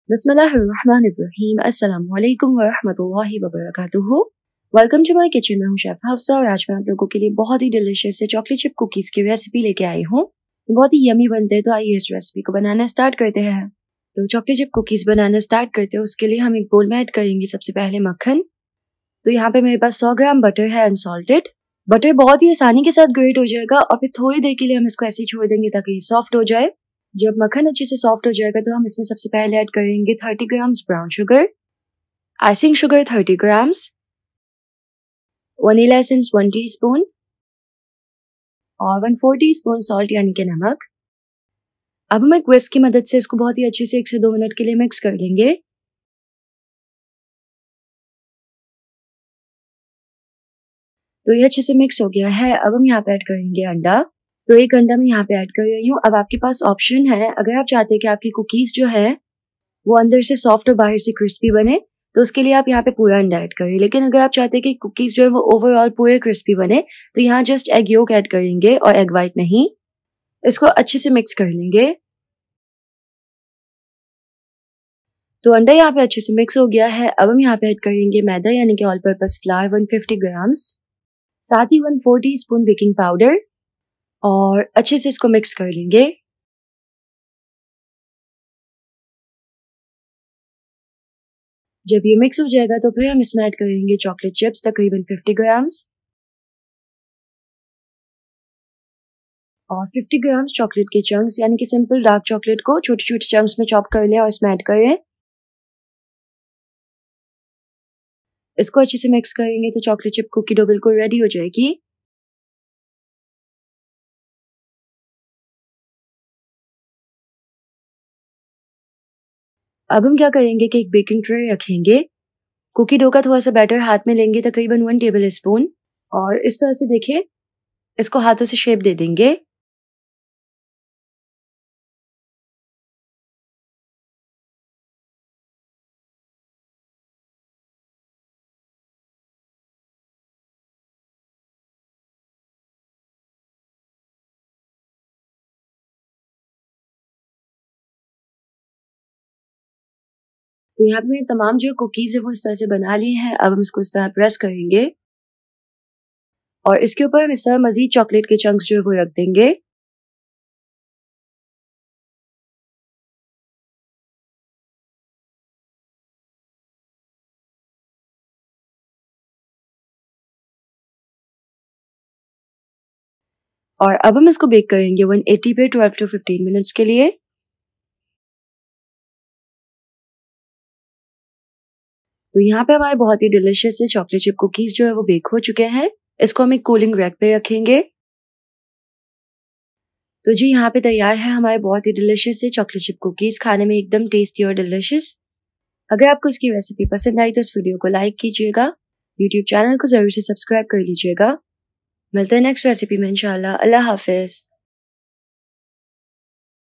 बिस्मिल्लाहिर्रहमानिर्रहीम। अस्सलामु अलैकुम वरहमतुल्लाहि वबरकातुहू। Welcome to my kitchen. मैं हूँ शेफ हफ्सा और आज मैं आप लोगों के लिए बहुत ही डिलिशियस से चॉकलेट चिप कुकीज की रेसिपी लेके आई हूँ। बहुत ही यमी बनते हैं, तो आइए इस रेसिपी को बनाना स्टार्ट करते हैं। तो चॉकलेट चिप कुकीज बनाना स्टार्ट करते हैं, उसके लिए हम एक बोल में ऐड करेंगे सबसे पहले मक्खन। तो यहाँ पे मेरे पास 100 ग्राम बटर है अनसॉल्टेड। बटर बहुत ही आसानी के साथ ग्रेट हो जाएगा और फिर थोड़ी देर के लिए हम इसको ऐसे ही छोड़ देंगे ताकि ये सॉफ्ट हो जाए। जब मक्खन अच्छे से सॉफ्ट हो जाएगा तो हम इसमें सबसे पहले ऐड करेंगे 30 grams brown sugar, icing sugar 30 grams, vanilla essence 1 teaspoon और 1/4 टीस्पून सॉल्ट यानी कि नमक। अब हम एक विस्क की मदद से इसको बहुत ही अच्छे से 1 से 2 मिनट के लिए मिक्स कर लेंगे। तो ये अच्छे से मिक्स हो गया है। अब हम यहाँ पे ऐड करेंगे अंडा। तो एक अंडा मैं यहाँ पे ऐड कर रही हूँ। अब आपके पास ऑप्शन है, अगर आप चाहते हैं कि आपकी कुकीज जो है वो अंदर से सॉफ्ट और बाहर से क्रिस्पी बने तो उसके लिए आप यहाँ पे पूरा अंडा ऐड करें। लेकिन अगर आप चाहते हैं कि कुकीज जो है वो ओवरऑल पूरे क्रिस्पी बने तो यहाँ जस्ट एग योक ऐड करेंगे और एग वाइट नहीं। इसको अच्छे से मिक्स कर लेंगे। तो अंडा यहाँ पे अच्छे से मिक्स हो गया है। अब हम यहाँ पे ऐड करेंगे मैदा यानी कि ऑल पर्पस फ्लावर 150 ग्राम्स, साथ ही 1/4 टीस्पून बेकिंग पाउडर और अच्छे से इसको मिक्स कर लेंगे। जब ये मिक्स हो जाएगा तो फिर हम इसमें ऐड करेंगे चॉकलेट चिप्स तकरीबन 50 ग्राम्स और 50 ग्राम्स चॉकलेट के चंक्स यानी कि सिंपल डार्क चॉकलेट को छोटे छोटे चंक्स में चॉप कर लें और इसमें ऐड करें। इसको अच्छे से मिक्स करेंगे तो चॉकलेट चिप कुकी डो बिल्कुल रेडी हो जाएगी। अब हम क्या करेंगे कि एक बेकिंग ट्रे रखेंगे। कुकी डो का थोड़ा सा बैटर हाथ में लेंगे तकरीबन 1 टेबल स्पून और इस तरह से देखिए इसको हाथों से शेप दे देंगे। तो यहाँ पे तमाम जो कुकीज है वो इस तरह से बना लिए हैं। अब हम इसको इस तरह प्रेस करेंगे और इसके ऊपर हम इस तरह मजीद चॉकलेट के चंक्स जो है वो रख देंगे। और अब हम इसको बेक करेंगे 180 पे 12 to 15 मिनट्स के लिए। तो यहाँ पे हमारे बहुत ही डिलिशियस से चॉकलेट चिप कुकीज जो है वो बेक हो चुके हैं। इसको हम एक कूलिंग रैक पे रखेंगे। तो जी यहाँ पे तैयार है हमारे बहुत ही डिलिशियस से चॉकलेट चिप कुकीज, खाने में एकदम टेस्टी और डिलिशियस। अगर आपको इसकी रेसिपी पसंद आई तो इस वीडियो को लाइक कीजिएगा, यूट्यूब चैनल को जरूर से सब्सक्राइब कर लीजिएगा। मिलते हैं नेक्स्ट रेसिपी में इंशाल्लाह। अल्लाह हाफिज।